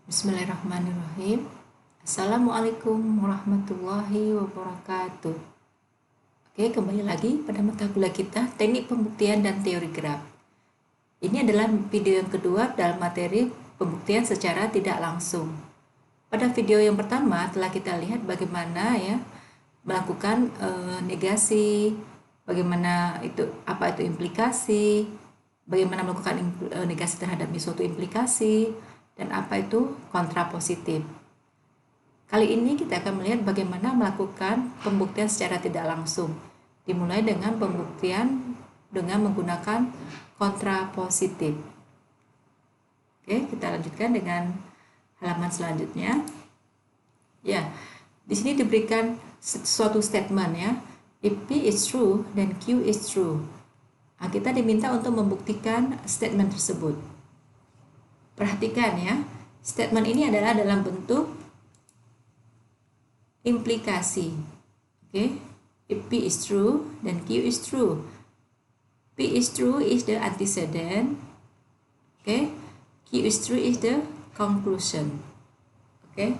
Bismillahirrahmanirrahim. Assalamualaikum warahmatullahi wabarakatuh. Oke, kembali lagi pada mata kuliah kita, teknik pembuktian dan teori graf. Ini adalah video yang kedua dalam materi pembuktian secara tidak langsung. Pada video yang pertama telah kita lihat bagaimana melakukan negasi, bagaimana apa itu implikasi, bagaimana melakukan negasi terhadap suatu implikasi, dan apa itu kontrapositif. Kali ini kita akan melihat bagaimana melakukan pembuktian secara tidak langsung. Dimulai dengan pembuktian dengan menggunakan kontrapositif. Oke, kita lanjutkan dengan halaman selanjutnya. Ya, di sini diberikan suatu statement ya. If P is true, then Q is true. Nah, kita diminta untuk membuktikan statement tersebut. Perhatikan ya, statement ini adalah dalam bentuk implikasi. Oke, if P is true, then Q is true. P is true is the antecedent. Oke, Q is true is the conclusion. Oke.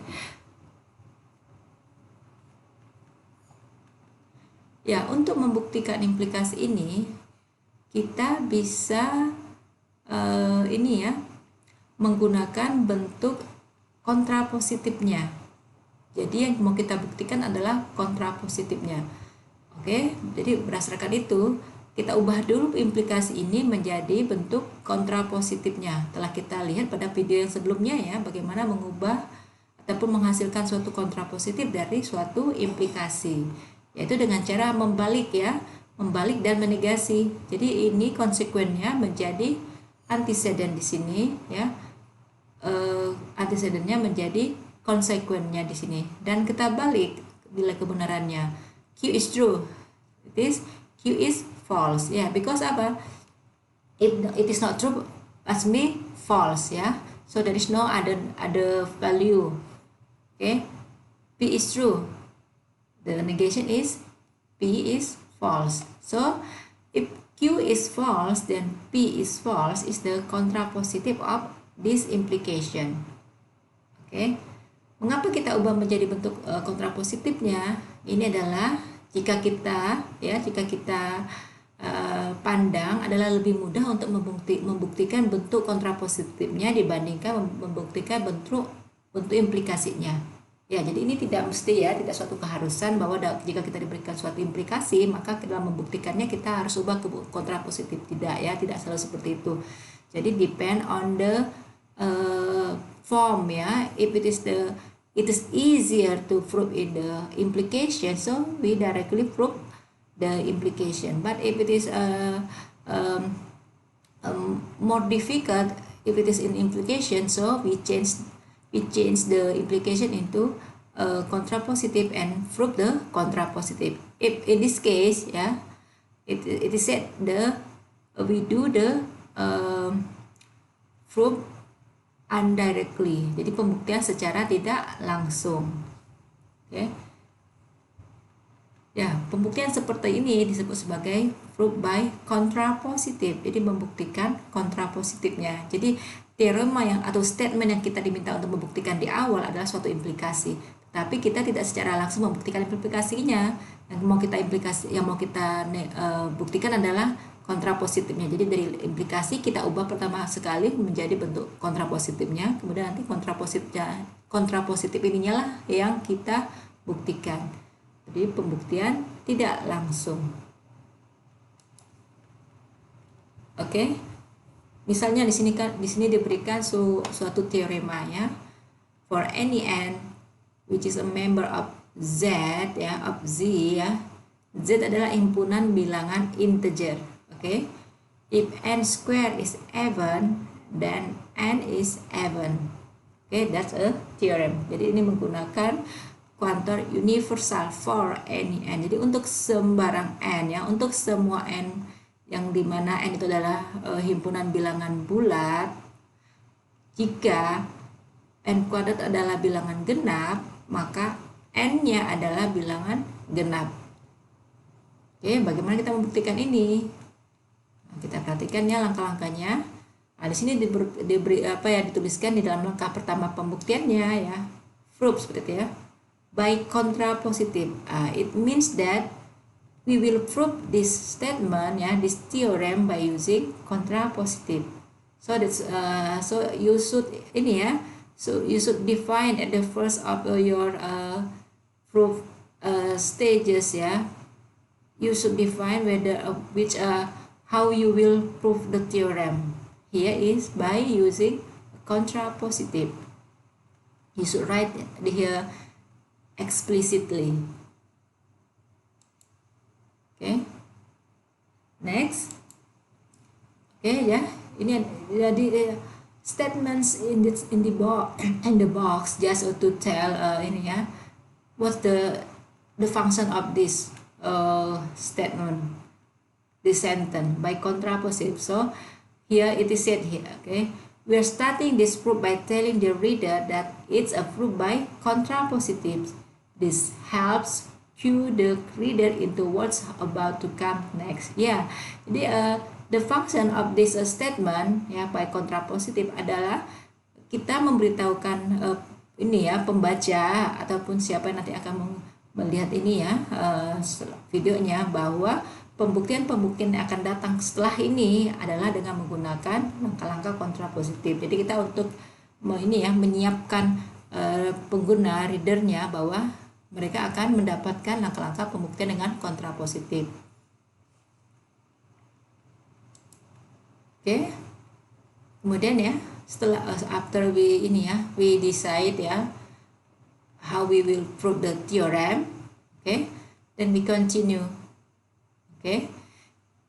Ya, untuk membuktikan implikasi ini, kita bisa menggunakan bentuk kontrapositifnya. Jadi yang mau kita buktikan adalah kontrapositifnya. Oke, jadi berdasarkan itu kita ubah dulu implikasi ini menjadi bentuk kontrapositifnya. Telah kita lihat pada video yang sebelumnya ya, bagaimana mengubah ataupun menghasilkan suatu kontrapositif dari suatu implikasi, yaitu dengan cara membalik ya, membalik dan menegasi. Jadi ini konsekuennya menjadi antecedent di sini ya. Antecedennya menjadi konsekuennya di sini, dan kita balik bila kebenarannya. Q is true, Q is false ya, because apa? If it is not true, must be false ya. So there is no other value. Okay, P is true, the negation is P is false. So if Q is false, then P is false is the contrapositive of this implication. Oke, mengapa kita ubah menjadi bentuk kontrapositifnya? Ini adalah jika kita pandang adalah lebih mudah untuk membuktikan bentuk kontrapositifnya dibandingkan membuktikan bentuk implikasinya. Ya, jadi ini tidak mesti ya, tidak suatu keharusan bahwa jika kita diberikan suatu implikasi maka dalam membuktikannya kita harus ubah ke kontrapositif. Tidak ya, tidak selalu seperti itu. Jadi depend on the form ya. If it is easier to prove in the implication, so we directly prove the implication. But if it is more difficult, if it is in implication, so we change the implication into contrapositive and prove the contrapositive. If in this case ya, it is said we do the proof indirectly, jadi pembuktian secara tidak langsung. Oke. Ya, pembuktian seperti ini disebut sebagai proof by contrapositive. Jadi membuktikan kontrapositifnya. Jadi teorema atau statement yang kita diminta untuk membuktikan di awal adalah suatu implikasi, tapi kita tidak secara langsung membuktikan implikasinya. Yang mau kita buktikan adalah kontrapositifnya. Jadi dari implikasi kita ubah pertama sekali menjadi bentuk kontrapositifnya, kemudian nanti kontrapositif ininya lah yang kita buktikan. Jadi pembuktian tidak langsung. Oke. Misalnya di sini diberikan suatu teorema ya. For any n which is a member of Z ya, of Z ya. Z adalah himpunan bilangan integer. Oke. If n square is even, then n is even. Oke, that's a theorem. Jadi ini menggunakan kuantor universal for any n. Jadi untuk sembarang n ya, untuk semua n yang dimana n itu adalah himpunan bilangan bulat, jika n kuadrat adalah bilangan genap, maka n-nya adalah bilangan genap. Oke, bagaimana kita membuktikan ini? Kita perhatikan ya langkah-langkahnya. Nah, di sini diberi apa ya, dituliskan di dalam langkah pertama pembuktiannya ya, proof seperti itu ya. By contrapositive, it means that we will prove this statement ya, this theorem by using contrapositive. So that's so you should ini ya, so you should define at the first of your proof stages ya. You should define whether which how you will prove the theorem. Here is by using contrapositive. You should write here explicitly. Okay. Next. Okay ya. Ini jadi statements in the box just to tell ini ya, what's the function of this statement, this sentence by contrapositive. So here it is said here, okay, we are starting this proof by telling the reader that it's a proof by contrapositive. This helps cue the reader into what's about to come next. Ya, jadi the function of this statement ya by contrapositive adalah kita memberitahukan ini ya, pembaca ataupun siapa yang nanti akan melihat ini ya videonya, bahwa pembuktian-pembuktian yang akan datang setelah ini adalah dengan menggunakan langkah-langkah kontrapositif. Jadi kita untuk ini ya, menyiapkan pengguna, readernya, bahwa mereka akan mendapatkan langkah-langkah pembuktian dengan kontrapositif. Oke. Kemudian ya, setelah after we ini ya, we decide ya how we will prove the theorem, okay, then we continue. Okay,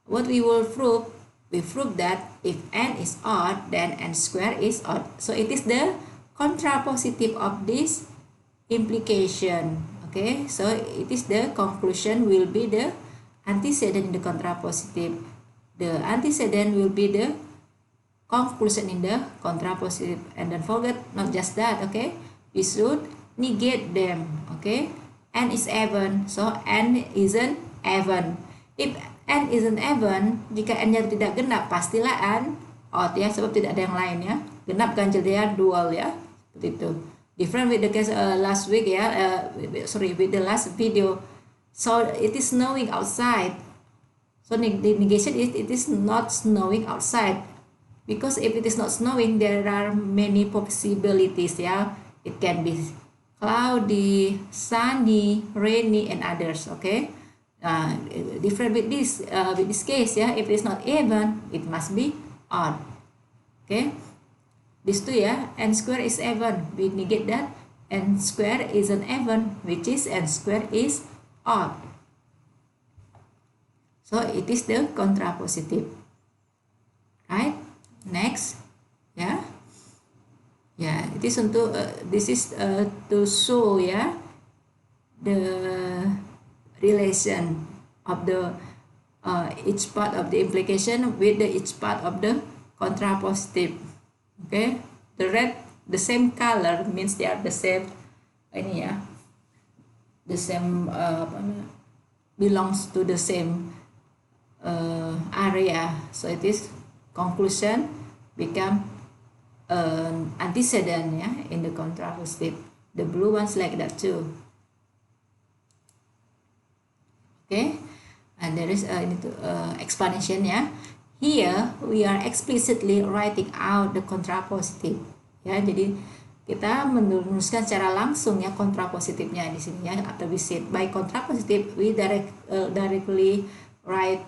what we will prove, we prove that if n is odd, then n square is odd. So it is the contrapositive of this implication. Okay, so it is the conclusion will be the antecedent in the contrapositive. The antecedent will be the conclusion in the contrapositive. And don't forget, not just that, okay, we should negate them. Okay, n is even, so n isn't even. If n isn't even, jika n-nya tidak genap, pastilah n odd ya, sebab tidak ada yang lain ya. Genap ganjil dia dual ya, seperti itu. Different with the case last week ya, with the last video. So it is snowing outside. So the negation is it is not snowing outside, because if it is not snowing, there are many possibilities ya. It can be cloudy, sunny, rainy, and others. Okay. Different with this case ya, if it is not even, it must be odd. Okay, these two ya, n square is even, we negate that n square isn't even, which is n square is odd. So it is the contrapositive. Right, next ya, it is untuk this is to show ya the relation of the each part of the implication with the each part of the contrapositive. Okay, the red, the same color means they are the same ini ya, the same belongs to the same area. So it is conclusion become antecedent ya in the contrapositive. The blue ones like that too. Okay, and there is explanation ya. Here we are explicitly writing out the contrapositive ya. Jadi kita menuliskan secara langsung ya kontrapositifnya di sini ya. After we said by contrapositive, we directly write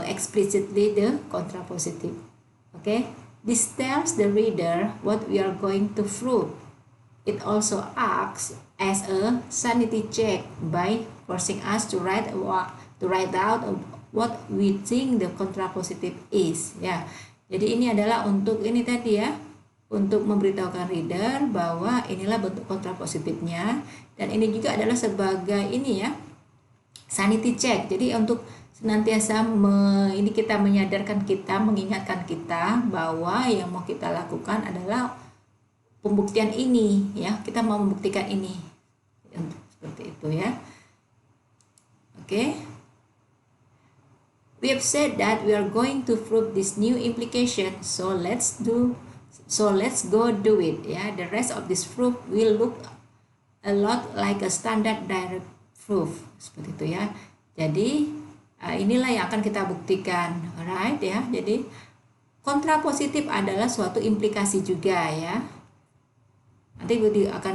explicitly the contrapositive. Okay, this tells the reader what we are going to prove. It also acts as a sanity check by forcing us to write out what we think the contrapositive is ya. Jadi ini adalah untuk ini tadi ya, untuk memberitahukan reader bahwa inilah bentuk kontrapositifnya, dan ini juga adalah sebagai ini ya, sanity check. Jadi untuk senantiasa ini kita menyadarkan kita, mengingatkan kita bahwa yang mau kita lakukan adalah pembuktian ini ya, kita mau membuktikan ini, seperti itu ya. Oke. we have said that we are going to prove this new implication, so let's go do it. Ya, the rest of this proof will look a lot like a standard direct proof, seperti itu ya. Jadi inilah yang akan kita buktikan, alright ya. Jadi kontrapositif adalah suatu implikasi juga ya. Nanti akan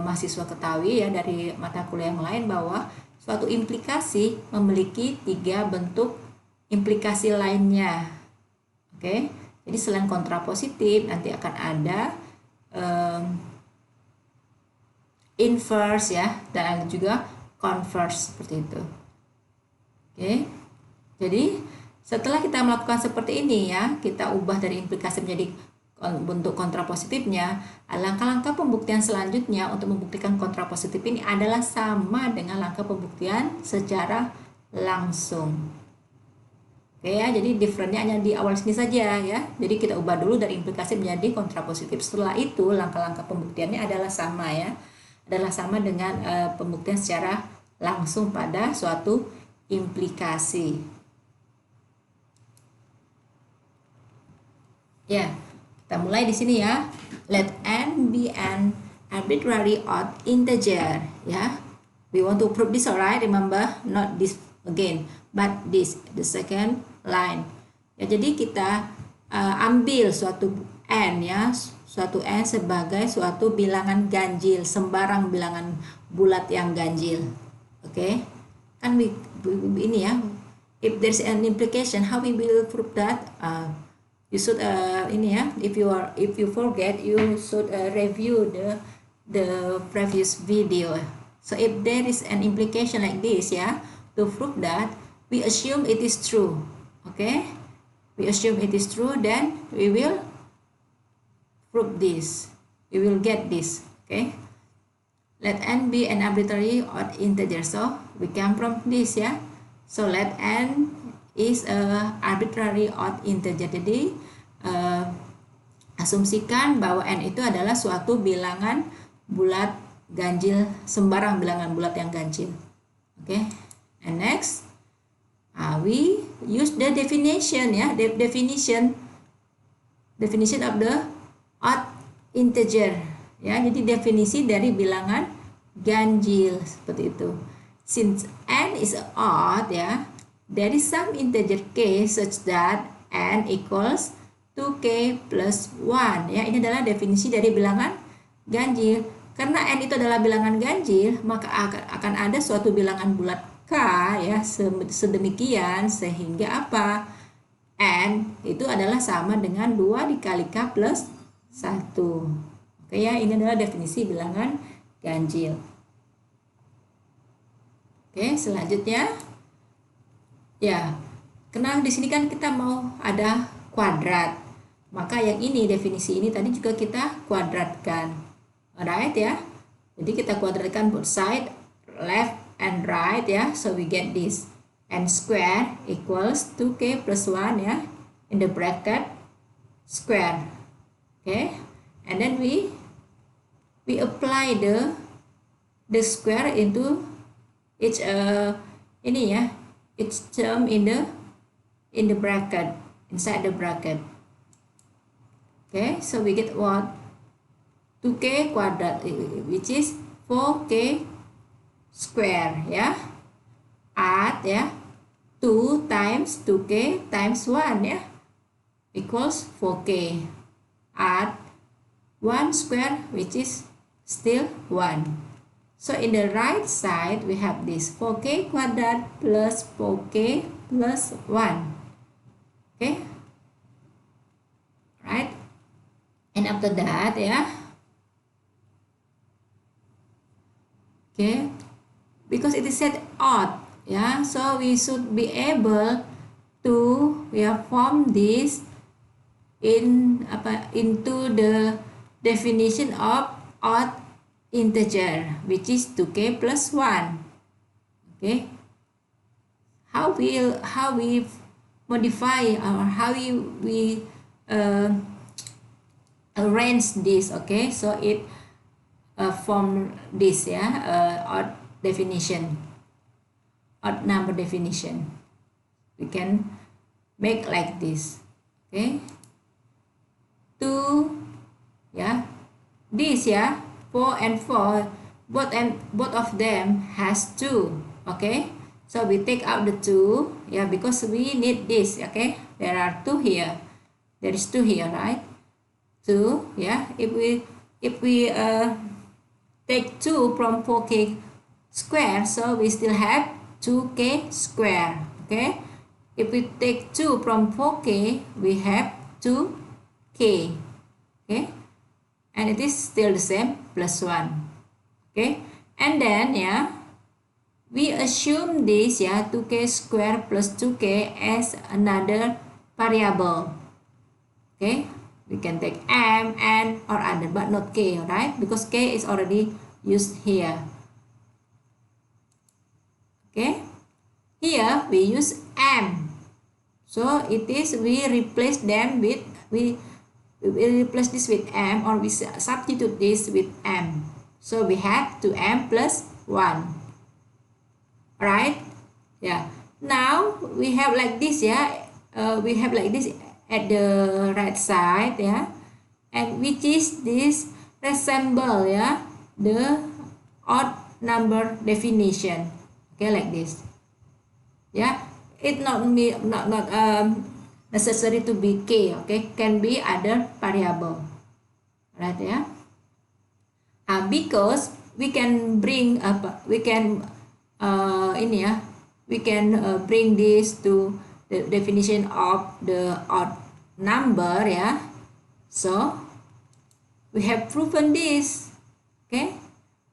mahasiswa ketahui ya dari mata kuliah yang lain bahwa suatu implikasi memiliki 3 bentuk implikasi lainnya. Oke, jadi selain kontrapositif nanti akan ada inverse ya, dan ada juga converse seperti itu. Oke, jadi setelah kita melakukan seperti ini ya, kita ubah dari implikasi menjadi bentuk kontrapositifnya, langkah-langkah pembuktian selanjutnya untuk membuktikan kontrapositif ini adalah sama dengan langkah pembuktian secara langsung. Oke ya, jadi differentnya hanya di awal sini saja ya. Jadi kita ubah dulu dari implikasi menjadi kontrapositif. Setelah itu langkah-langkah pembuktiannya adalah sama ya, adalah sama dengan pembuktian secara langsung pada suatu implikasi. Ya, kita mulai di sini ya. Let n be an arbitrary odd integer ya. We want to prove this, alright? Remember, not this again, but this, the second line. Ya, jadi kita ambil suatu n ya, suatu n sebagai suatu bilangan ganjil, sembarang bilangan bulat yang ganjil. Oke. Kan ini ya. If there's an implication, how we will prove that? You should ini ya, if you forget, you should review the previous video. So if there is an implication like this ya, to prove that, we assume it is true. Okay, we assume it is true, then we will prove this. We will get this. Okay, let n be an arbitrary odd integer. So we come from this ya. So let n is a arbitrary odd integer. Jadi asumsikan bahwa n itu adalah suatu bilangan bulat ganjil, sembarang bilangan bulat yang ganjil. Oke, and next we use the definition ya, definition of the odd integer ya. Jadi definisi dari bilangan ganjil seperti itu. Since n is odd ya, there is some integer k such that n equals 2k plus 1 ya. Ini adalah definisi dari bilangan ganjil. Karena n itu adalah bilangan ganjil, maka akan ada suatu bilangan bulat k ya, sedemikian sehingga apa? N itu adalah sama dengan 2 dikali k plus 1. Oke ya, ini adalah definisi bilangan ganjil. Oke, selanjutnya ya, karena di sini kan kita mau ada kuadrat, maka yang ini, definisi ini tadi juga kita kuadratkan. Alright ya, jadi kita kuadratkan both side, left and right ya. So we get this n square equals 2k plus 1 ya, in the bracket square. Okay, and then we apply the square into each ini ya, each term in the bracket, inside the bracket. Okay, so we get what? 2k quadrat, which is 4k square ya. Add ya, 2 times 2k times 1 ya, equals 4k. Add 1 square, which is still 1. So in the right side, we have this 4k quadrat plus 4k plus 1. Okay, right? And after that ya, okay, because it is said odd ya, so we should be able to form this into the definition of odd integer, which is 2k plus 1. Okay, how we modify or how we arrange this? Okay, so it form this ya, odd definition, odd number definition. we can make like this. Okay, 2, yeah, this, yeah, 4 and 4, both of them has 2. Okay, so we take out the 2, yeah, because we need this. Okay, there are 2 here, there is 2 here, right? 2, yeah, if we take 2 from 4k square, so we still have 2k square. Okay, if we take 2 from 4k, we have 2k. Okay, and it is still the same, plus 1. Okay, and then, yeah, we assume this, yeah, 2k square plus 2k as another variable. Okay, we can take m, n, or other, but not k, right? Because k is already used here. Okay, here we use m, so it is we replace them with we replace this with m, or we substitute this with m, so we have 2m plus 1, right? Yeah, now we have like this, yeah, we have like this at the right side, yeah, and which is this resemble, yeah, the odd number definition. Okay, like this, yeah, it not necessary to be k. Okay, can be other variable, right? Yeah, because we can bring up, we can ini ya, we can bring this to the definition of the odd number, ya. So we have proven this. Okay,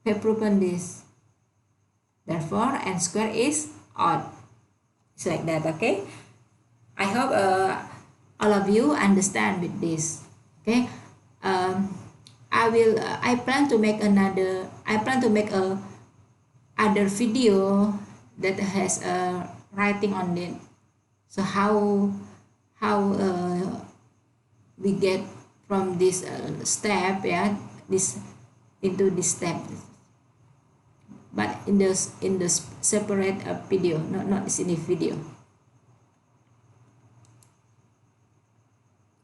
we have proven this. Therefore, n square is odd. It's like that. Okay, I hope all of you understand with this. Okay, I plan to make another. I plan to make a other video that has a writing on it. So how we get from this step, yeah, this into this step, but in the separate video, not this in the video.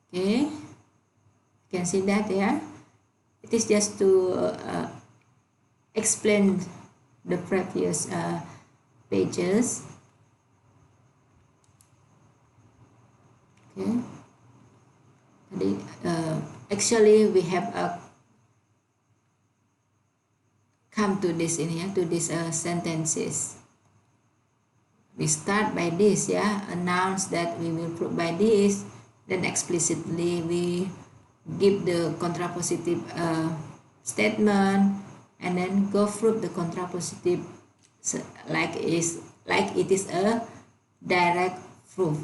Okay, you can see that, yeah. It is just to explain the previous pages. Okay, actually we have come to this in here, to these sentences. We start by this, yeah, announce that we will prove by this, then explicitly we give the contrapositive statement, and then go through the contrapositive like it is a direct proof.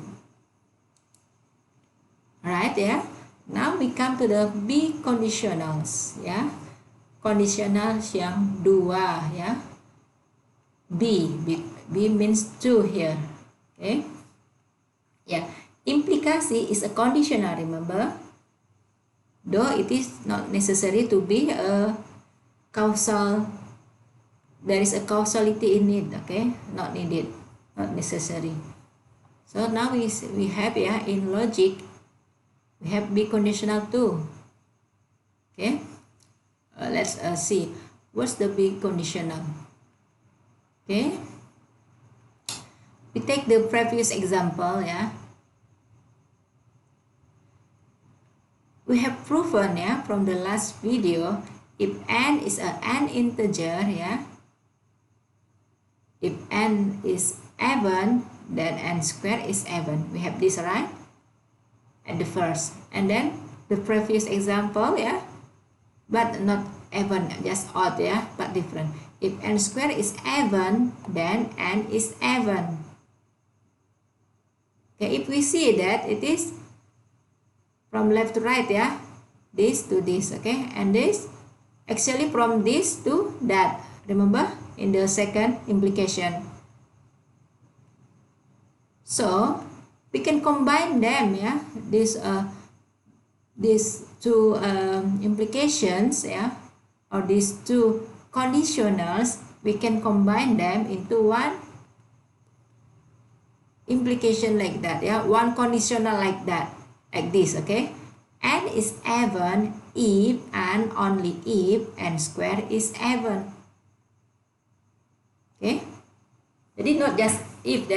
Alright, yeah. Now we come to the B conditionals, ya. Conditionals yang dua, ya. B means two here. Okay. Yeah. Implikasi is a conditional, remember? Though it is not necessary to be a causal. There is a causality in it, okay? Not needed, not necessary. So now we have, yeah, in logic, we have B conditional too. Okay, let's see what's the B conditional. Okay, we take the previous example, yeah. We have proven, yeah, from the last video, if n is an integer, yeah, if n is even, then n square is even. We have this, right, at the first, and then the previous example, yeah, but not even, just odd, yeah, but different. If n square is even, then n is even. Okay, if we see that it is from left to right, yeah, this to this, okay, and this actually from this to that, remember, in the second implication. So we can combine them, yeah, these two implications, yeah, or these two conditionals, we can combine them into one implication like that, yeah, one conditional like that, like this, okay. N is even if and only if n square is even, okay. Jadi not just if,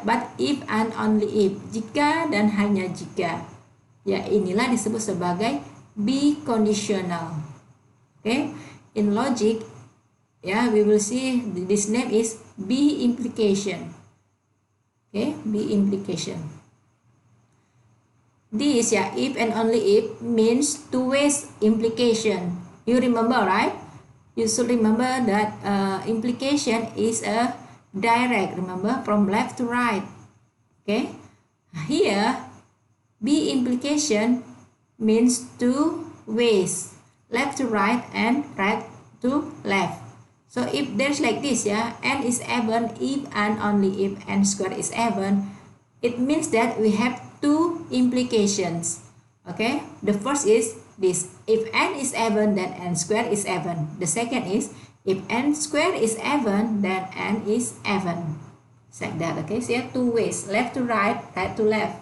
but if and only if, jika dan hanya jika, ya inilah disebut sebagai be conditional, okay. In logic, yeah, we will see this name is be implication, okay, be implication. This, yeah, if and only if means two ways implication. You remember, right? You should remember that implication is a direct, remember, from left to right, okay. Here be implication means two ways, left to right and right to left. So if there's like this, yeah, n is even if and only if n square is even, it means that we have two implications, okay. The first is this: if n is even, then n square is even. The second is if n square is even, then n is even. It's like that, okay. So you have two ways, left to right, right to left.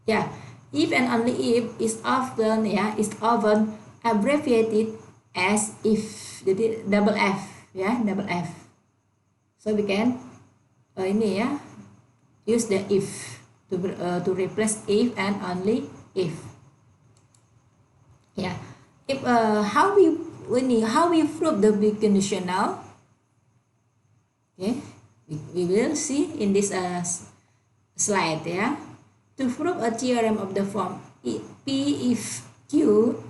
Yeah, if and only if is often, yeah, is often abbreviated as if, jadi double F, ya, double F. So we can ini ya, use the if to replace if and only if. Yeah, if how we prove the be conditional? Okay, we will see in this slide, yeah. To prove a theorem of the form P if Q,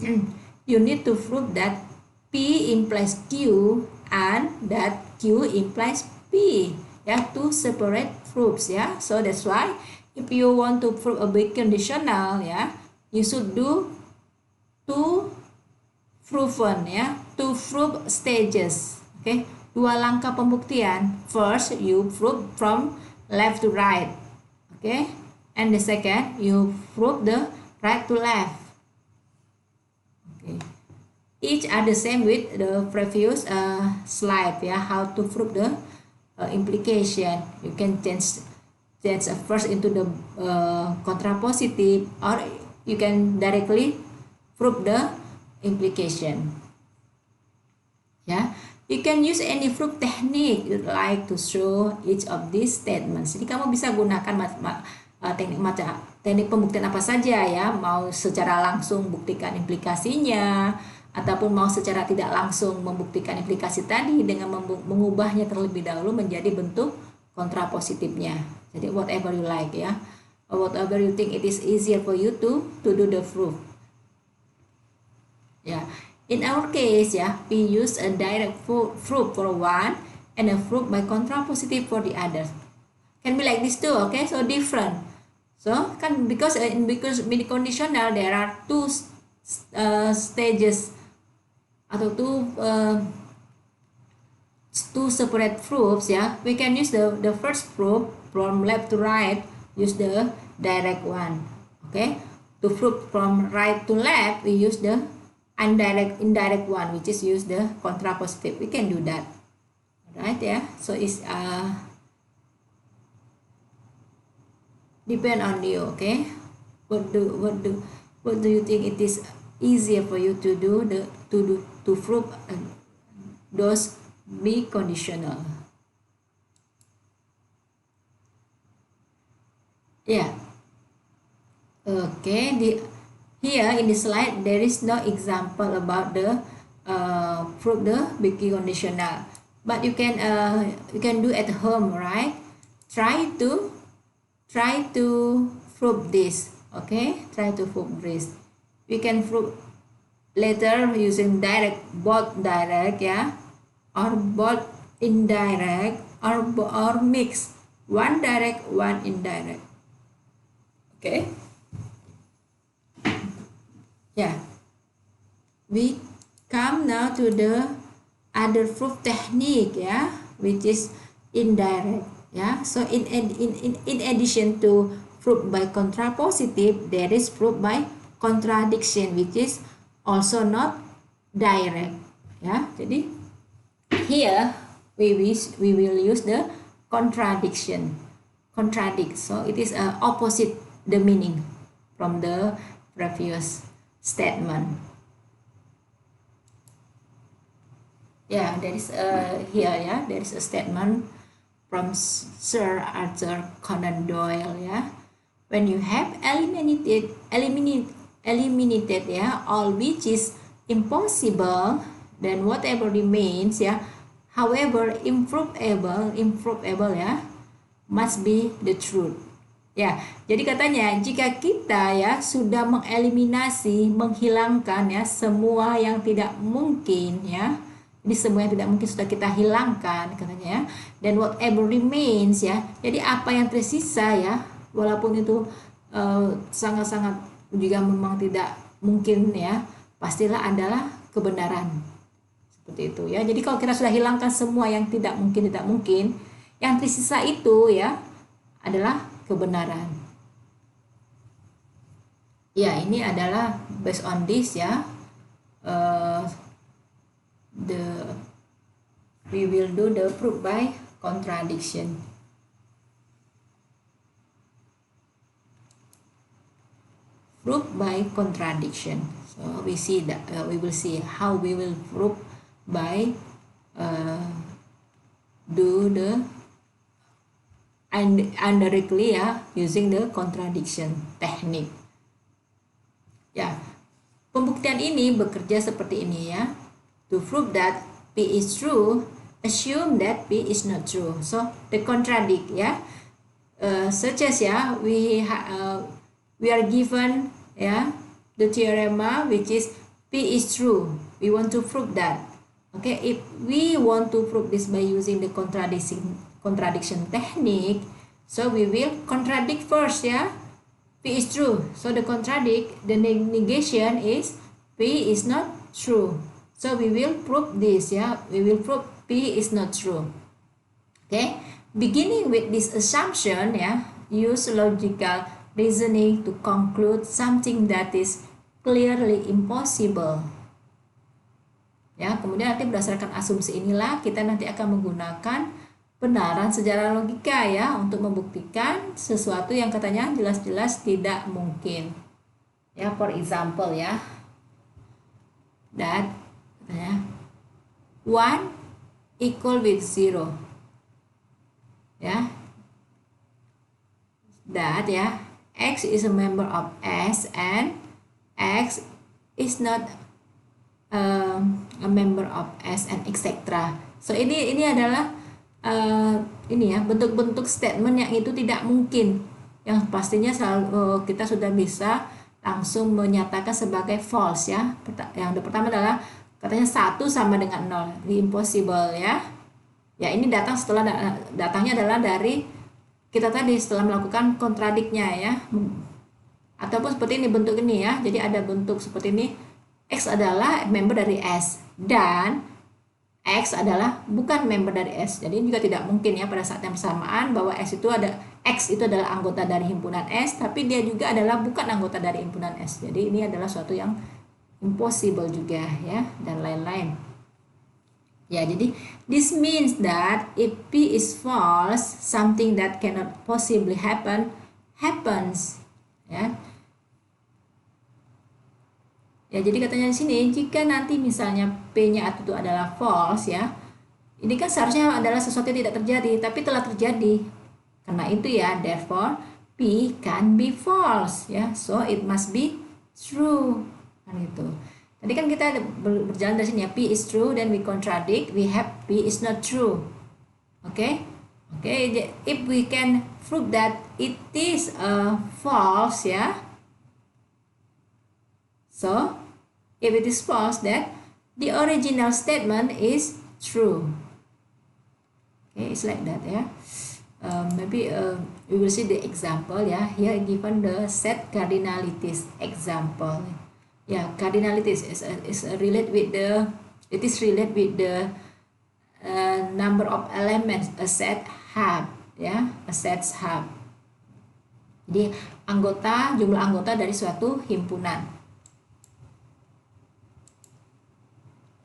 you need to prove that P implies Q and that Q implies P. Yeah, two separate proofs. Yeah, so that's why if you want to prove a big conditional, yeah, you should do two proven, yeah, two proof stages. Okay, dua langkah pembuktian. First, you prove from left to right. Okay, and the second, you prove the right to left. Okay, each are the same with the previous slide. Yeah, how to prove the implication. You can change first into the contrapositive, or you can directly prove the implication. Yeah, you can use any proof technique you like to show each of these statements. Jadi kamu bisa gunakan teknik pembuktian apa saja, ya, mau secara langsung buktikan implikasinya, ataupun mau secara tidak langsung membuktikan implikasi tadi dengan mengubahnya terlebih dahulu menjadi bentuk kontrapositifnya. Jadi whatever you like, ya, or whatever you think it is easier for you to do the proof. Yeah, in our case, yeah, we use a direct proof for one and a proof by contrapositive for the other. Can be like this too, okay? So different. So because mini conditional there are two stages atau two separate proofs, yeah. We can use the first proof from left to right, use the direct one, okay. To prove from right to left, we use the indirect one, which is use the contrapositive. We can do that, right? Yeah, so it's depend on you, okay. What do you think it is easier for you to do to prove those be conditional? Yeah, okay. Here in the slide there is no example about the prove the be conditional, but you can do at home, right? Try to prove this, okay. Try to prove this. We can prove later using both direct, yeah, or both indirect, or mix, one direct, one indirect, okay. Yeah, we come now to the other proof technique, yeah, which is indirect. Yeah, so in addition to proof by contrapositive, there is proof by contradiction, which is also not direct. Yeah, jadi here we will use the contradiction. contradict. So it is opposite the meaning from the previous statement. Yeah, there is here, yeah, there is a statement from Sir Arthur Conan Doyle, yeah. When you have eliminated, yeah, all which is impossible, then whatever remains, yeah, however improbable, ya, must be the truth. Ya, jadi katanya jika kita ya sudah mengeliminasi, menghilangkan ya semua yang tidak mungkin, ya. Jadi semua yang tidak mungkin sudah kita hilangkan katanya, ya. Dan whatever remains, ya. Jadi apa yang tersisa, ya, walaupun itu sangat-sangat juga memang tidak mungkin, ya, pastilah adalah kebenaran. Seperti itu, ya. Jadi kalau kita sudah hilangkan semua yang tidak mungkin, yang tersisa itu, ya, adalah kebenaran. Ya, ini adalah based on this, ya. We will do the proof by contradiction. Proof by contradiction. So we see that we will see how we will prove by do the indirectly, ya, using the contradiction technique. Ya, pembuktian ini bekerja seperti ini, ya. To prove that P is true, assume that P is not true. So the contradict, ya, such as, ya, we are given, ya, the theorem which is P is true. We want to prove that. Okay, if we want to prove this by using the contradiction technique, so we will contradict first, ya. P is true, so the contradict, the negation is P is not true. So we will prove this, ya. We will prove P is not true. Okay, beginning with this assumption, ya, use logical reasoning to conclude something that is clearly impossible. Ya, kemudian nanti berdasarkan asumsi inilah kita nanti akan menggunakan benaran secara logika, ya, untuk membuktikan sesuatu yang katanya jelas-jelas tidak mungkin. Ya, for example, ya, that katanya 1 equal with 0. Ya. That, ya, X is a member of S and X is not a member of S and etc. So ini adalah ini, ya, bentuk-bentuk statement yang itu tidak mungkin, yang pastinya selalu kita sudah bisa langsung menyatakan sebagai false, ya. Yang pertama adalah katanya 1 sama dengan 0, impossible, ya. Ya, ini datangnya adalah dari kita tadi setelah melakukan kontradiknya, ya. Ataupun seperti ini bentuk ini, ya. Jadi ada bentuk seperti ini, X adalah member dari S dan X adalah bukan member dari S. Jadi juga tidak mungkin, ya, pada saat yang bersamaan bahwa X itu adalah anggota dari himpunan S, tapi dia juga adalah bukan anggota dari himpunan S. Jadi ini adalah suatu yang impossible juga, ya, dan lain-lain. Ya, jadi this means that if P is false, something that cannot possibly happens, ya. Ya, jadi katanya di sini jika nanti misalnya P-nya itu adalah false, ya. Ini kan seharusnya adalah sesuatu yang tidak terjadi, tapi telah terjadi. Karena itu, ya, therefore P can be false, ya. So it must be true. Kan itu. Tadi kan kita berjalan dari sini, ya, P is true, then we contradict, we have P is not true. Oke? Oke, if we can prove that it is false, ya. So, if it is false, that the original statement is true. Okay, it's like that, ya. Maybe we will see the example, ya. Here given the set cardinalities example. Yeah, cardinalities is related with the number of elements a set have, ya, a sets have. Jadi jumlah anggota dari suatu himpunan.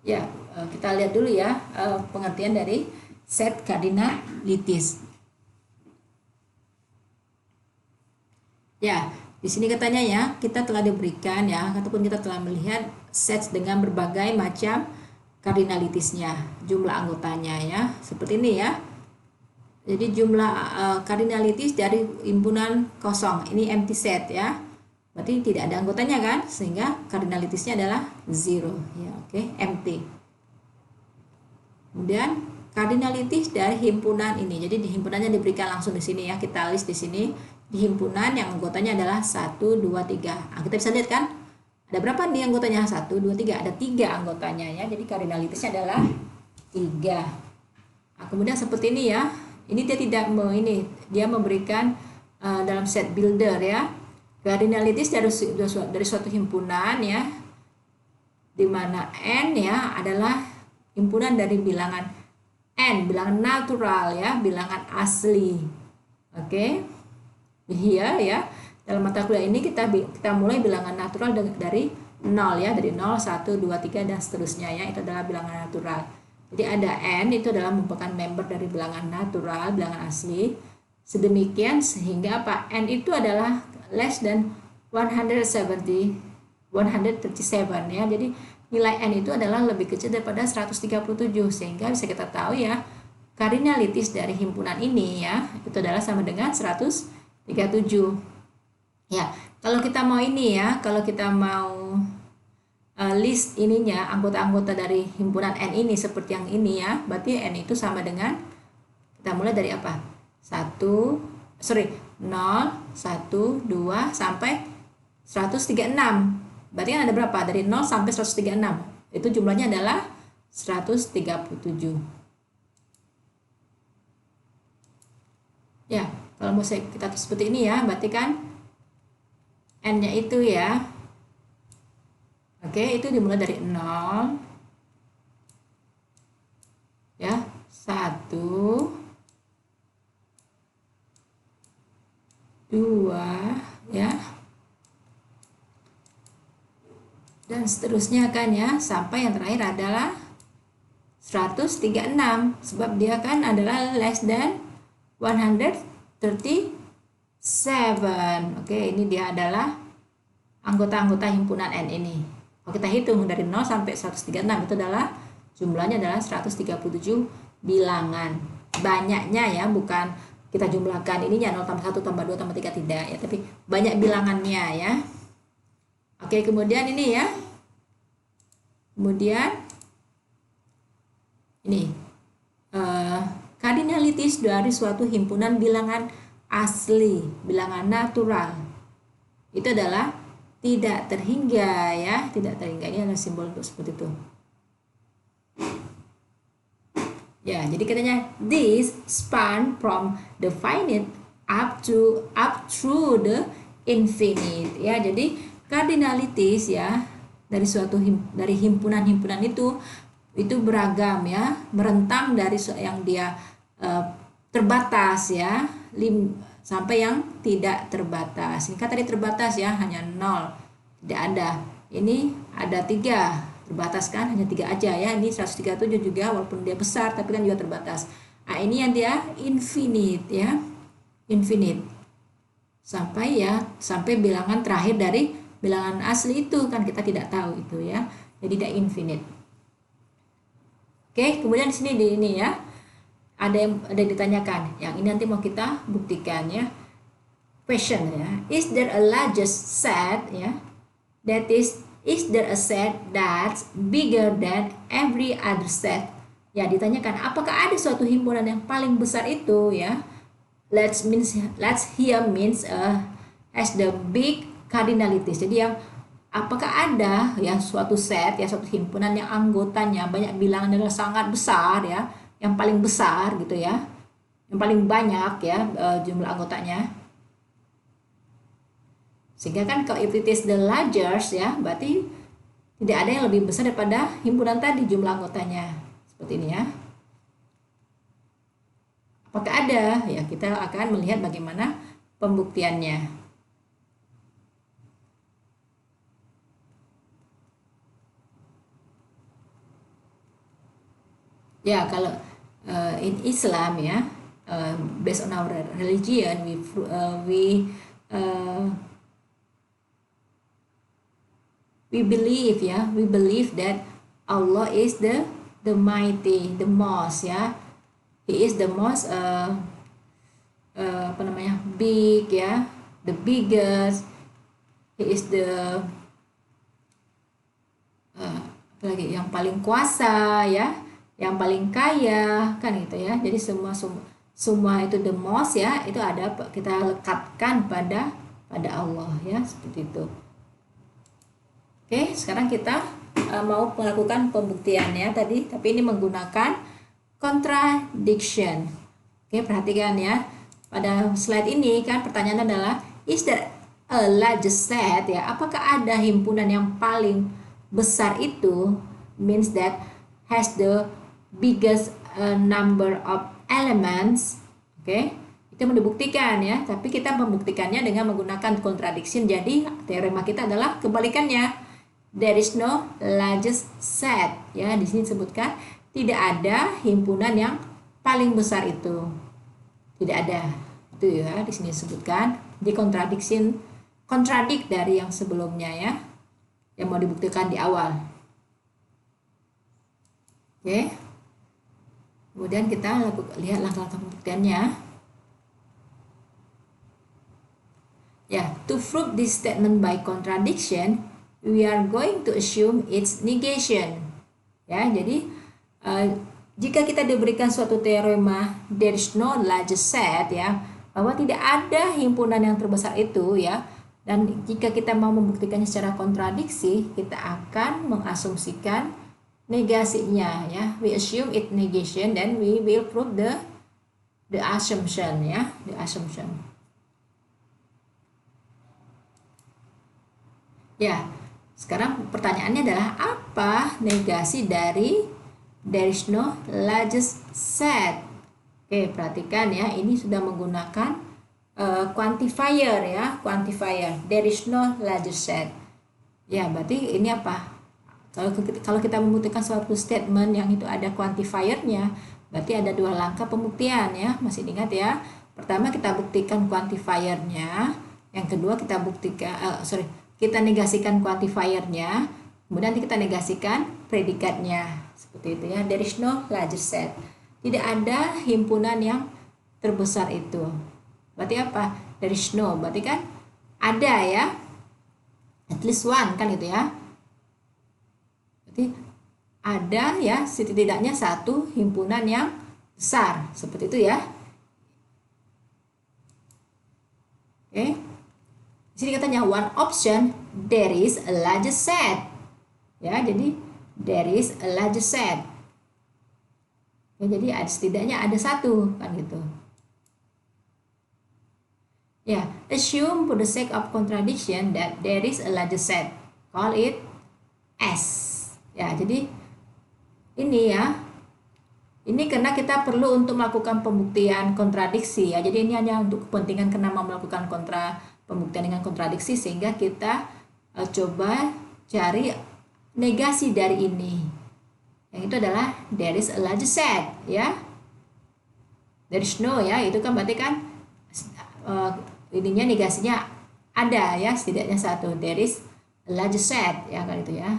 Ya, kita lihat dulu, ya, pengertian dari set cardinalities. Ya, di sini katanya ya, kita telah diberikan ya, ataupun kita telah melihat sets dengan berbagai macam kardinalitasnya, jumlah anggotanya ya, seperti ini ya. Jadi jumlah kardinalitas dari himpunan kosong, ini empty set ya. Berarti tidak ada anggotanya kan, sehingga kardinalitasnya adalah zero ya, oke, empty. Kemudian kardinalitas dari himpunan ini. Jadi di himpunannya diberikan langsung di sini ya. Kita list di sini di himpunan yang anggotanya adalah 1, 2, 3. Nah, kita bisa lihat kan? Ada berapa nih anggotanya? 1, 2, 3. Ada 3 anggotanya ya. Jadi kardinalitasnya adalah 3. Nah, kemudian seperti ini ya. Ini dia tidak dia memberikan dalam set builder ya. Kardinalitas dari suatu himpunan ya. Di mana N ya adalah himpunan dari bilangan n, bilangan natural ya, bilangan asli. Oke. Here ya. Dalam mata kuliah ini kita mulai bilangan natural dari 0 ya, dari 0, 1, 2, 3 dan seterusnya ya. Itu adalah bilangan natural. Jadi ada n itu adalah merupakan member dari bilangan natural, bilangan asli. Sedemikian sehingga apa? N itu adalah less than 137 ya. Jadi nilai n itu adalah lebih kecil daripada 137, sehingga bisa kita tahu ya kardinalitas dari himpunan ini ya itu adalah sama dengan 137. Ya, kalau kita mau ini ya, kalau kita mau list ininya anggota-anggota dari himpunan n ini seperti yang ini ya, berarti n itu sama dengan, kita mulai dari apa? 0, 1, 2 sampai 136. Berarti kan ada berapa? Dari 0 sampai 136. Itu jumlahnya adalah 137. Ya, kalau mau kita seperti ini ya, berarti kan n-nya itu ya. Oke, itu dimulai dari 0. Ya, 1, 2 ya. Dan seterusnya kan ya, sampai yang terakhir adalah 136, sebab dia kan adalah less than 137. Oke, ini dia adalah anggota-anggota himpunan N ini. Kalau kita hitung dari 0 sampai 136 itu adalah jumlahnya adalah 137 bilangan. Banyaknya ya, bukan kita jumlahkan ininya 0 tambah 1 tambah 2 tambah 3 tidak ya, tapi banyak bilangannya ya. Oke, kemudian ini ya. Kemudian ini kardinalitas dari suatu himpunan bilangan asli, bilangan natural. Itu adalah tidak terhingga ya, tidak terhingga. Ini adalah simbol untuk seperti itu. Ya, jadi katanya this span from the finite up through the infinite ya. Jadi kardinalitas ya dari dari himpunan-himpunan itu beragam ya, merentang dari yang dia terbatas ya, sampai yang tidak terbatas. Ini kan tadi terbatas ya, hanya 0, tidak ada. Ini ada 3, terbatas kan, hanya 3 aja ya. Ini 137 juga, walaupun dia besar tapi kan juga terbatas. Nah, ini yang dia infinite ya, infinite sampai bilangan terakhir dari bilangan asli itu kan kita tidak tahu itu ya, jadi tidak infinite. Oke, kemudian di sini ini ya, ada yang ditanyakan, yang ini nanti mau kita buktikan ya. Question ya, is there a largest set ya, that is there a set that's bigger than every other set? Ya, ditanyakan apakah ada suatu himpunan yang paling besar itu ya. Let's here means as the big cardinalities. Jadi yang apakah ada ya suatu set ya, suatu himpunan yang anggotanya banyak bilangan adalah sangat besar ya, yang paling besar gitu ya, yang paling banyak ya jumlah anggotanya. Sehingga kan kalau if it is the largest ya, berarti tidak ada yang lebih besar daripada himpunan tadi jumlah anggotanya. Seperti ini ya. Apakah ada? Ya, kita akan melihat bagaimana pembuktiannya. Ya, kalau in Islam ya, based on our religion, we uh, we believe that Allah is the mighty, the most, ya. He is the most big, ya, the biggest. He is the apalagi yang paling kuasa, ya, yang paling kaya, kan gitu ya. Jadi semua itu the most, ya, itu ada kita lekatkan pada Allah, ya, seperti itu. Oke, sekarang kita mau melakukan pembuktiannya tadi, tapi ini menggunakan contradiction. Oke, perhatikan ya. Pada slide ini kan pertanyaannya adalah is there a largest set, ya? Apakah ada himpunan yang paling besar itu, means that has the biggest number of elements. Oke, itu mau dibuktikan, ya, tapi kita membuktikannya dengan menggunakan contradiction. Jadi teorema kita adalah kebalikannya. There is no largest set, ya. Di sini disebutkan tidak ada himpunan yang paling besar itu. Tidak ada. Itu, ya, di sini disebutkan. Jadi kontradik dari yang sebelumnya, ya, yang mau dibuktikan di awal. Oke. Kemudian kita lihat langkah-langkah pembuktiannya. Ya, to prove this statement by contradiction, we are going to assume its negation. Ya, jadi jika kita diberikan suatu teorema there is no largest set, ya, bahwa tidak ada himpunan yang terbesar itu, ya. Dan jika kita mau membuktikannya secara kontradiksi, kita akan mengasumsikan negasinya, ya. We assume it negation, then we will prove the assumption, ya, the assumption. Ya, sekarang pertanyaannya adalah apa negasi dari there is no largest set? Oke, perhatikan, ya, ini sudah menggunakan quantifier, ya, quantifier. There is no largest set. Ya, berarti ini apa? Kalau kita membuktikan suatu statement yang itu ada quantifiernya, berarti ada dua langkah pembuktian, ya. Masih ingat, ya? Pertama kita buktikan quantifiernya, yang kedua kita buktikan kita negasikan quantifiernya, kemudian kita negasikan predikatnya. Seperti itu, ya. There is no largest set. Tidak ada himpunan yang terbesar itu. Berarti apa? There is no, berarti kan ada, ya, at least one, kan gitu, ya. Berarti ada, ya, setidaknya satu himpunan yang besar, seperti itu, ya. Oke. Di sini katanya one option there is a largest set. Ya, jadi there is a largest set. Ya, jadi setidaknya ada satu, kan gitu. Ya, assume for the sake of contradiction that there is a largest set. Call it S. Ya, jadi ini, ya. Ini karena kita perlu untuk melakukan pembuktian kontradiksi, ya. Jadi ini hanya untuk kepentingan karena mau melakukan pembuktian dengan kontradiksi, sehingga kita coba cari negasi dari ini. Yang itu adalah there is a largest set, ya. There is no, ya, itu kan berarti kan ininya negasinya ada, ya, setidaknya satu. There is a largest set, ya, kan itu, ya,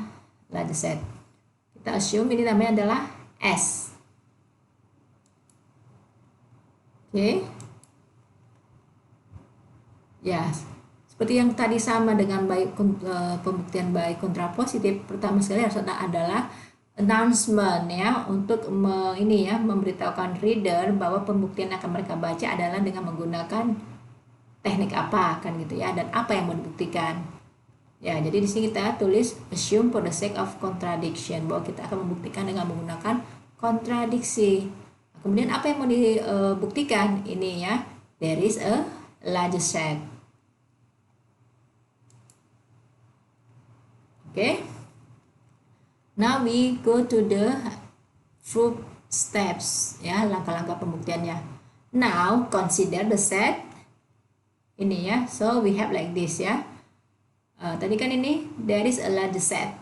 largest set. Kita assume ini namanya adalah S. Oke. Ya, seperti yang tadi sama dengan pembuktian by kontrapositif, pertama sekali harus adalah announcement, ya, untuk ini, ya, memberitahukan reader bahwa pembuktian yang akan mereka baca adalah dengan menggunakan teknik apa, kan gitu, ya, dan apa yang mau dibuktikan. Ya, jadi di sini kita tulis assume for the sake of contradiction, bahwa kita akan membuktikan dengan menggunakan kontradiksi. Kemudian apa yang mau dibuktikan? Ini, ya, there is a largest set. Okay. Now we go to the proof steps, ya, langkah-langkah pembuktiannya. Now consider the set. Ini, ya, so we have like this, ya. Tadi kan ini there is a largest set.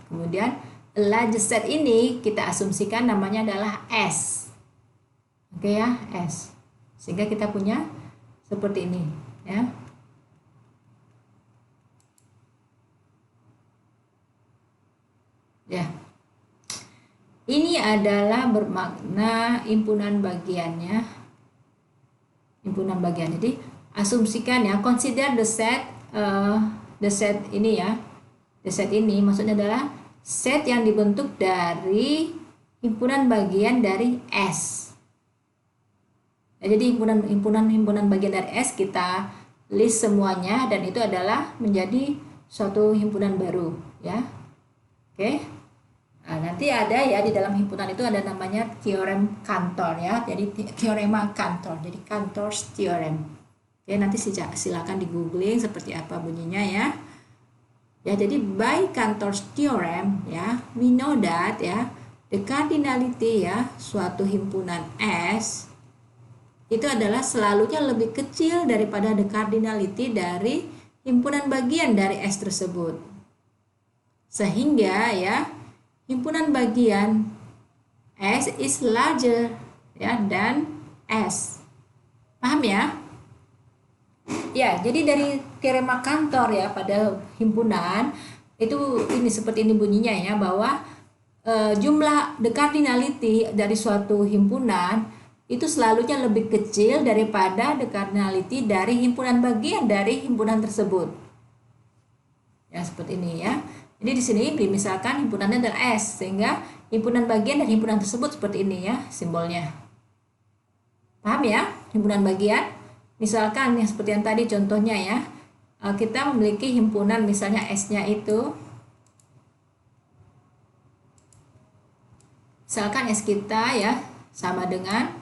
Kemudian a largest set ini kita asumsikan namanya adalah S. Oke, ya, S. Sehingga kita punya seperti ini ya. Ya. Ini adalah bermakna himpunan bagiannya. Himpunan bagian. Jadi asumsikan ya, consider the set ini ya. The set ini maksudnya adalah set yang dibentuk dari himpunan bagian dari S. Nah, jadi himpunan bagian dari S kita list semuanya dan itu adalah menjadi suatu himpunan baru ya. Oke. Nah, nanti ada ya di dalam himpunan itu ada namanya teorem Cantor ya. Jadi teorema Cantor. Jadi Cantor's theorem. Oke, nanti silakan di googling seperti apa bunyinya ya. Ya, jadi by Cantor's theorem ya, we know that ya, the cardinality ya, suatu himpunan S itu adalah selalunya lebih kecil daripada the cardinality dari himpunan bagian dari S tersebut. Sehingga ya, himpunan bagian S is larger ya dan S. Paham ya? Ya, jadi dari teorema Cantor ya pada himpunan itu ini seperti ini bunyinya ya, bahwa jumlah the cardinality dari suatu himpunan itu selalunya lebih kecil daripada the cardinality dari himpunan bagian dari himpunan tersebut. Ya, seperti ini ya. Jadi di sini misalkan himpunannya adalah S, sehingga himpunan bagian dan himpunan tersebut seperti ini ya simbolnya. Paham ya? Himpunan bagian. Misalkan yang seperti yang tadi contohnya ya, kita memiliki himpunan misalnya S-nya itu, misalkan S kita ya sama dengan,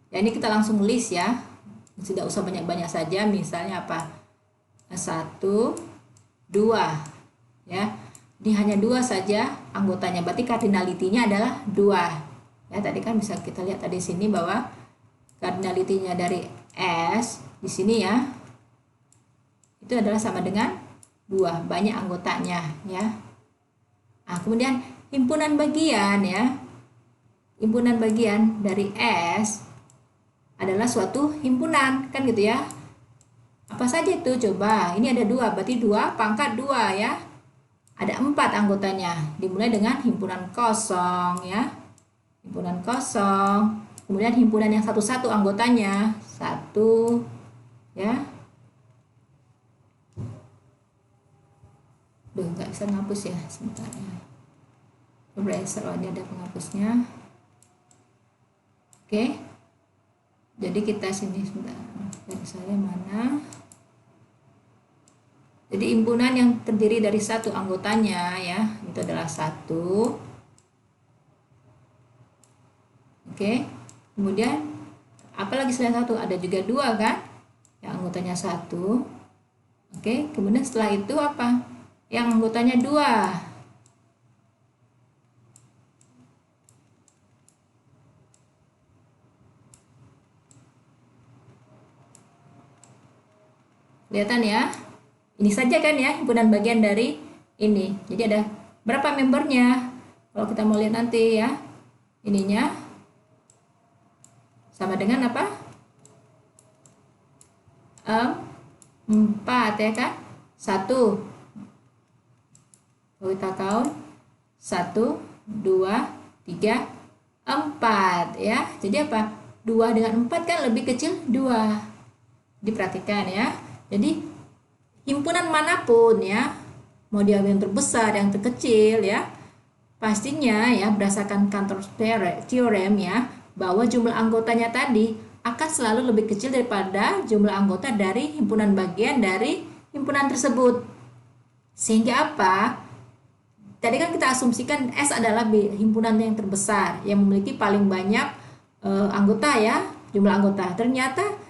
ya ini kita langsung list ya, tidak usah banyak-banyak saja, misalnya apa? 1, 2 ya. Ini hanya 2 saja anggotanya, berarti cardinality-nya adalah 2 ya. Tadi kan bisa kita lihat tadi sini bahwa cardinality-nya dari S di sini ya itu adalah sama dengan 2, banyak anggotanya ya. Nah, kemudian himpunan bagian ya, himpunan bagian dari S adalah suatu himpunan kan gitu ya. Apa saja itu? Coba, ini ada 2, berarti 2 pangkat 2 ya. Ada 4 anggotanya, dimulai dengan himpunan kosong ya, himpunan kosong, kemudian himpunan yang satu-satu anggotanya 1 ya. Duh, nggak bisa ngapus ya, sebentar ya. Eraser, ini ada penghapusnya. Oke, jadi kita sini sebentar, dari saya mana. Jadi himpunan yang terdiri dari 1 anggotanya ya, itu adalah 1. Oke. Kemudian apalagi selain 1? Ada juga 2 kan? Yang anggotanya 1. Oke, kemudian setelah itu apa? Yang anggotanya 2. Kelihatan ya? Ini saja kan ya himpunan bagian dari ini. Jadi ada berapa membernya? Kalau kita mau lihat nanti ya, ininya sama dengan apa? 4 ya kan? 1. Kalau kita count 1, 2, 3, 4 ya. Jadi apa? 2 dengan 4 kan lebih kecil 2. Diperhatikan ya. Jadi himpunan manapun ya, mau dia yang terbesar, yang terkecil ya, pastinya ya berdasarkan Cantor's theorem ya, bahwa jumlah anggotanya tadi akan selalu lebih kecil daripada jumlah anggota dari himpunan bagian dari himpunan tersebut. Sehingga apa? Tadi kan kita asumsikan S adalah himpunan yang terbesar, yang memiliki paling banyak anggota ya, jumlah anggota. Ternyata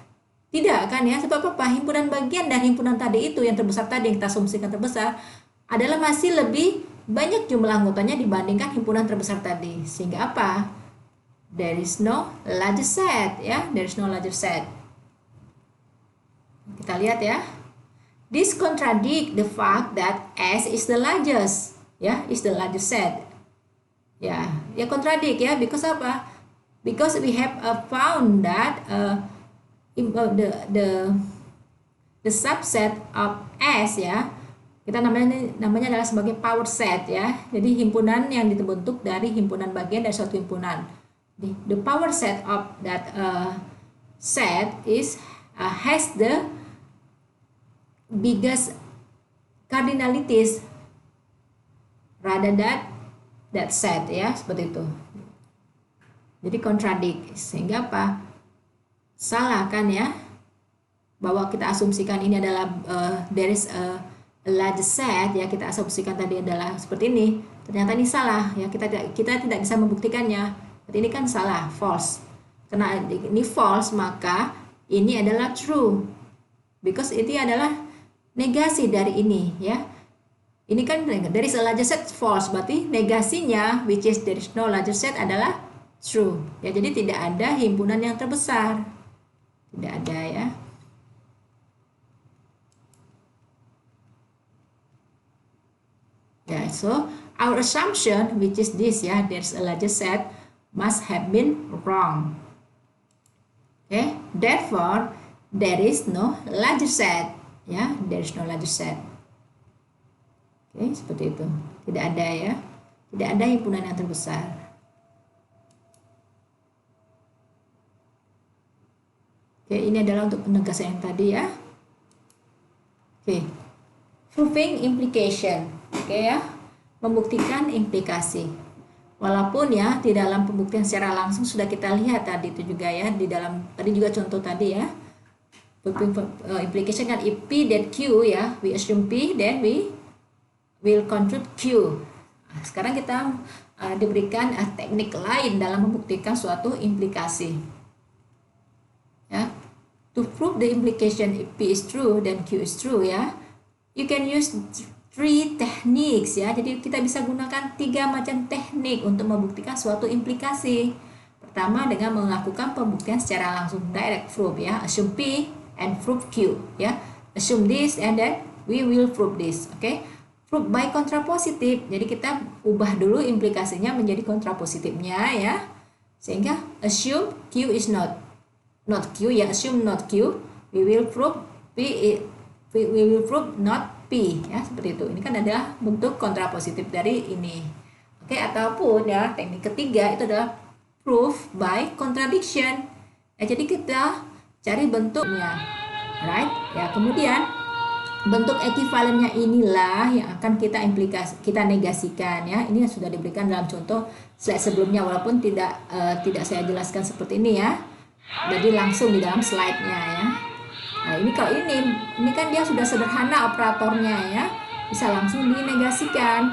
tidak kan ya, sebab apa? Himpunan bagian dan himpunan tadi itu yang terbesar tadi, yang kita asumsikan terbesar, adalah masih lebih banyak jumlah anggotanya dibandingkan himpunan terbesar tadi. Sehingga apa? There is no larger set ya, there is no larger set. Kita lihat ya. This contradict the fact that S is the largest ya, is the largest set. Ya, ya contradict ya, because apa? Because we have found that the subset of S ya, kita namanya adalah sebagai power set ya. Jadi himpunan yang dibentuk dari himpunan bagian dari suatu himpunan. The power set of that set is has the biggest cardinalities rather than that set ya, seperti itu. Jadi kontradik, sehingga apa? Salah kan ya? Bahwa kita asumsikan ini adalah there is a large set ya, kita asumsikan tadi adalah seperti ini. Ternyata ini salah ya, kita tidak bisa membuktikannya. Berarti ini kan salah, false. Karena ini false, maka ini adalah true. Because itu adalah negasi dari ini ya. Ini kan dari a larger set false, berarti negasinya which is there is no larger set adalah true. Ya, jadi tidak ada himpunan yang terbesar. Tidak ada ya. Yeah, so our assumption which is this ya, there's a larger set must have been wrong. Okay, therefore there is no larger set ya, there is no larger set. Oke, seperti itu. Tidak ada ya. Tidak ada himpunan yang terbesar. Oke, ini adalah untuk penegasan yang tadi ya. Oke. Proving implication. Oke ya. Membuktikan implikasi. Walaupun ya di dalam pembuktian secara langsung sudah kita lihat tadi itu juga ya, di dalam tadi juga contoh tadi ya. Implication kan if P then Q ya, we assume P then we will conclude Q. Sekarang kita diberikan teknik lain dalam membuktikan suatu implikasi. Ya, to prove the implication if P is true then Q is true ya, you can use 3 techniques ya. Jadi kita bisa gunakan 3 macam teknik untuk membuktikan suatu implikasi. Pertama dengan melakukan pembuktian secara langsung, direct proof ya, assume P and prove Q ya, assume this and then we will prove this. Oke. Proof by kontrapositif. Jadi kita ubah dulu implikasinya menjadi kontrapositifnya ya. Sehingga assume Q is not Q ya, assume not Q, we will prove we will prove not P ya, seperti itu. Ini kan adalah bentuk kontrapositif dari ini. Oke, ataupun ya teknik ketiga itu adalah proof by contradiction. Ya, jadi kita cari bentuknya. Right? Ya, kemudian bentuk ekivalennya inilah yang akan kita negasikan ya. Ini sudah diberikan dalam contoh slide sebelumnya, walaupun tidak saya jelaskan seperti ini ya. Jadi langsung di dalam slide-nya ya. Nah, ini kalau ini kan dia sudah sederhana operatornya ya. Bisa langsung dinegasikan.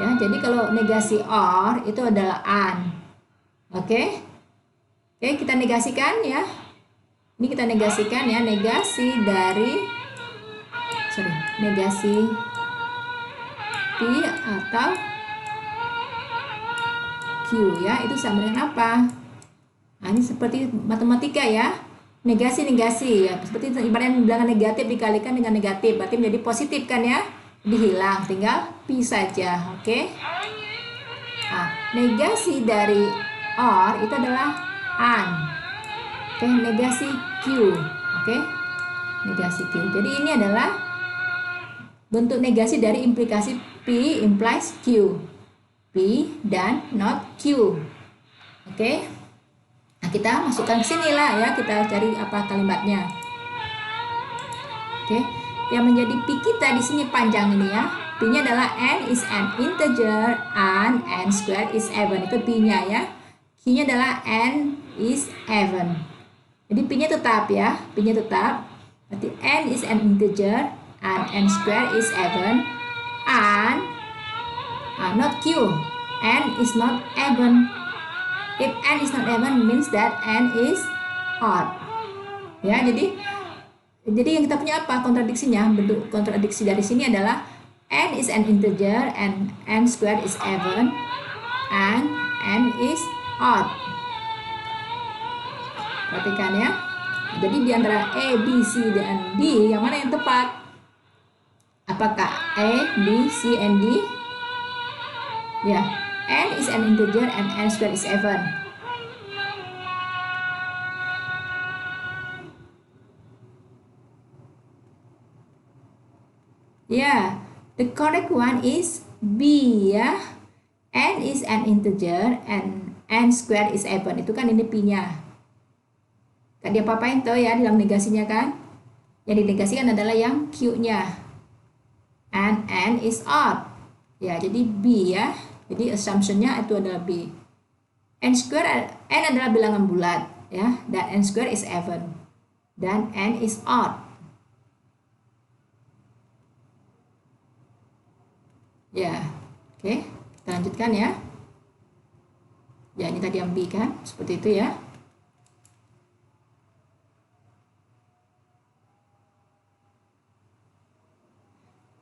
Ya, jadi kalau negasi or itu adalah an. Oke. Oke, kita negasikan ya. Ini kita negasikan ya, negasi P atau Q ya, itu sama dengan apa? Nah, ini seperti matematika ya, negasi ya, seperti ibaratnya bilangan negatif dikalikan dengan negatif, berarti menjadi positif kan ya, dihilang, tinggal P saja. Oke. Nah, negasi dari or itu adalah an. Oke, negasi Q. Oke, negasi Q. Jadi ini adalah bentuk negasi dari implikasi P implies Q. P dan not Q. Oke. Nah, kita masukkan ke sini lah ya, kita cari apa kalimatnya. Oke. Yang menjadi P kita di sini panjang ini ya. P-nya adalah n is an integer and n square is even. Itu P-nya ya. Q-nya adalah n is even. Jadi P-nya tetap ya. P-nya tetap. Berarti n is an integer and n square is even, and not Q, n is not even. If n is not even means that n is odd. Ya, jadi yang kita punya apa kontradiksinya? Bentuk kontradiksi dari sini adalah n is an integer and n square is even, and n is odd. Perhatikan ya. Jadi di antara A, B, C, dan D yang mana yang tepat? Apakah A, B, C, and D? Ya, n is an integer and n square is even. The correct one is B ya. N is an integer and N square is even. Itu kan ini P-nya. Gak dia apa-apain tuh ya dalam negasinya kan. Yang dinegasikan adalah yang Q-nya. And N is odd. Ya, jadi B ya. Jadi assumption-nya itu adalah B. N adalah bilangan bulat ya, dan N square is even. Dan N is odd. Ya, oke. Kita lanjutkan ya. Ya, ini tadi yang B kan, seperti itu ya.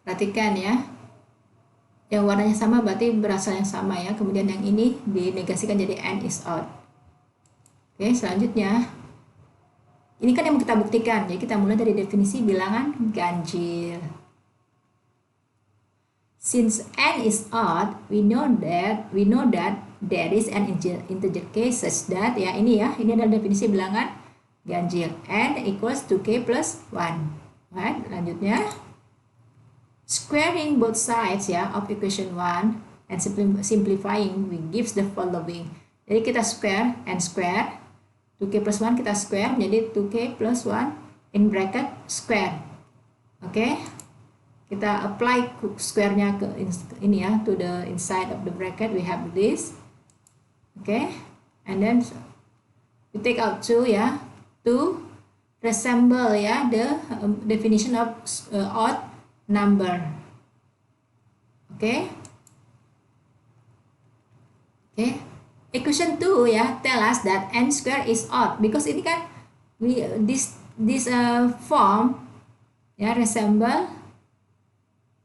Perhatikan ya. Yang warnanya sama berarti berasal yang sama ya. Kemudian yang ini dinegasikan jadi N is odd. Oke, selanjutnya. Ini kan yang kita buktikan. Jadi kita mulai dari definisi bilangan ganjil. Since N is odd, we know that there is an integer case such that ya ini adalah definisi bilangan ganjil. N equals 2k plus 1. Right, lanjutnya. Squaring both sides ya of equation 1 and simplifying we gives the following. Jadi kita square N square 2k plus 1 kita square menjadi 2k plus 1 in bracket square. Oke. Kita apply square-nya ke ini ya, to the inside of the bracket we have this. Okay, and then we take out 2 ya, to resemble ya the definition of odd number. Okay. Okay. Equation 2 ya tell us that N square is odd because ini kan this form ya resemble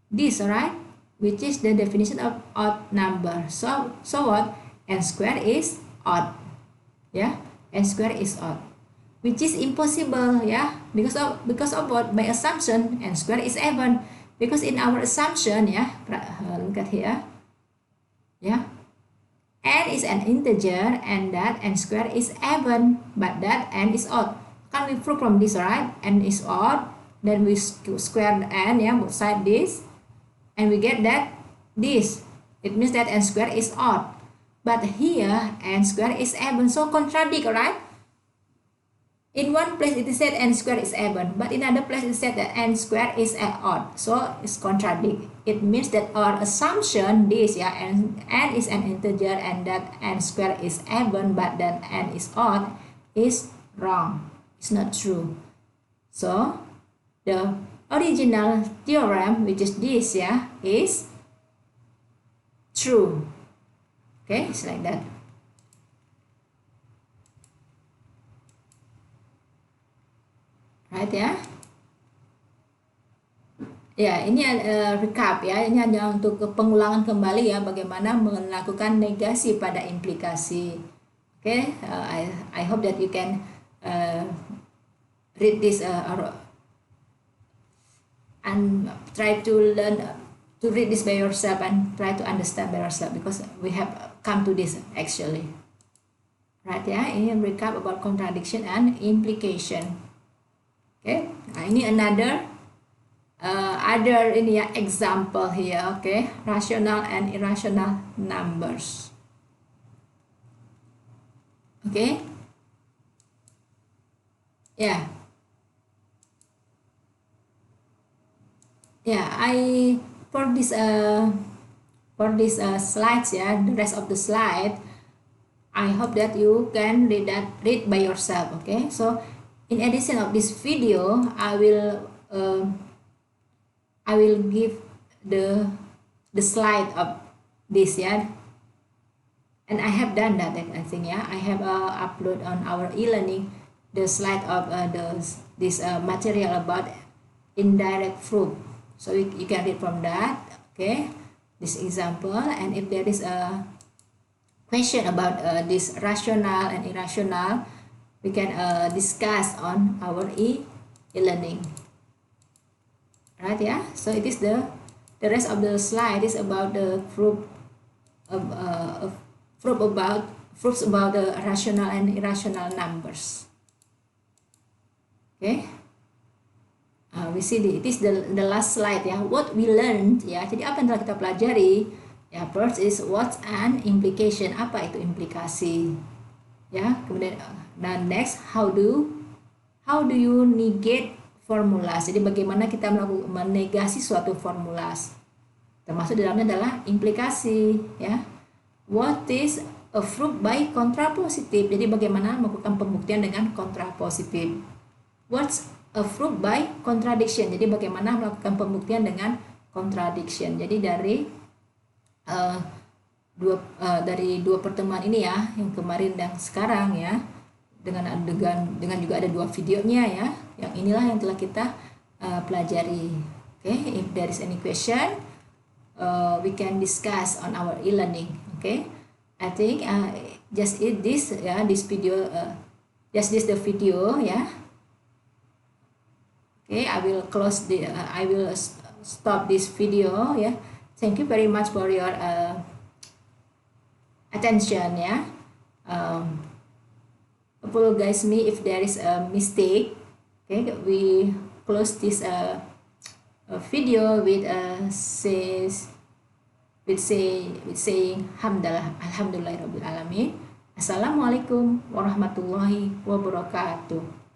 this, right, which is the definition of odd number. So what? N square is odd. Yeah, N square is odd, which is impossible. Yeah, because of what? By assumption, N square is even. Because in our assumption, yeah, look at here. Yeah, N is an integer and that N square is even, but that N is odd. Can we prove from this, right? N is odd. Then we square the N, yeah, both side this. And we get that this. It means that N square is odd. But here, N square is even. So contradict, right? In one place it is said N square is even. But in another place it is said that N square is odd. So it's contradict. It means that our assumption, this, yeah, N is an integer and that N square is even. But that N is odd is wrong. It's not true. So, the original theorem, which is this, yeah, is true. Okay, it's like that. Right ya. Ya, ini recap ya. Ini hanya untuk pengulangan kembali ya bagaimana melakukan negasi pada implikasi. Okay, I hope that you can read this and try to learn to read this by yourself and try to understand by yourself because we have come to this actually. Right ya, ini recap about contradiction and implication. Okay, nah ini another other ini ya example here. Okay, rational and irrational numbers. Okay, yeah. Yeah, for this slides, yeah, the rest of the slide, I hope that you can read by yourself. Okay, so in addition of this video, I will give the slide of this, yeah, and I have done that. I think, yeah, I have upload on our e-learning the slide of this material about indirect proof. So you can read from that, okay, this example, and if there is a question about this rational and irrational, we can discuss on our e-learning. Right, yeah. So it is the rest of the slide is about the proofs about the rational and irrational numbers. Okay. We see it is the last slide ya. What we learned ya. Jadi apa yang telah kita pelajari? Ya, first is what's an implication. Apa itu implikasi? Ya, kemudian dan next how do you negate formulas. Jadi bagaimana kita menegasi suatu formulas. Termasuk di dalamnya adalah implikasi ya. What is a proof by kontrapositif. Jadi bagaimana melakukan pembuktian dengan kontrapositif. What's a proof by contradiction. Jadi bagaimana melakukan pembuktian dengan contradiction. Jadi dari dua pertemuan ini ya, yang kemarin dan sekarang ya, dengan juga ada dua videonya ya. Yang inilah yang telah kita pelajari. Okay, if there is any question, we can discuss on our e-learning. Okay, I think just this video, just this the video ya. Okay, I will stop this video ya. Thank you very much for your attention ya. Apologize me if there is a mistake. Okay, we close this video with saying alhamdulillahirabbil alamin. Assalamualaikum warahmatullahi wabarakatuh.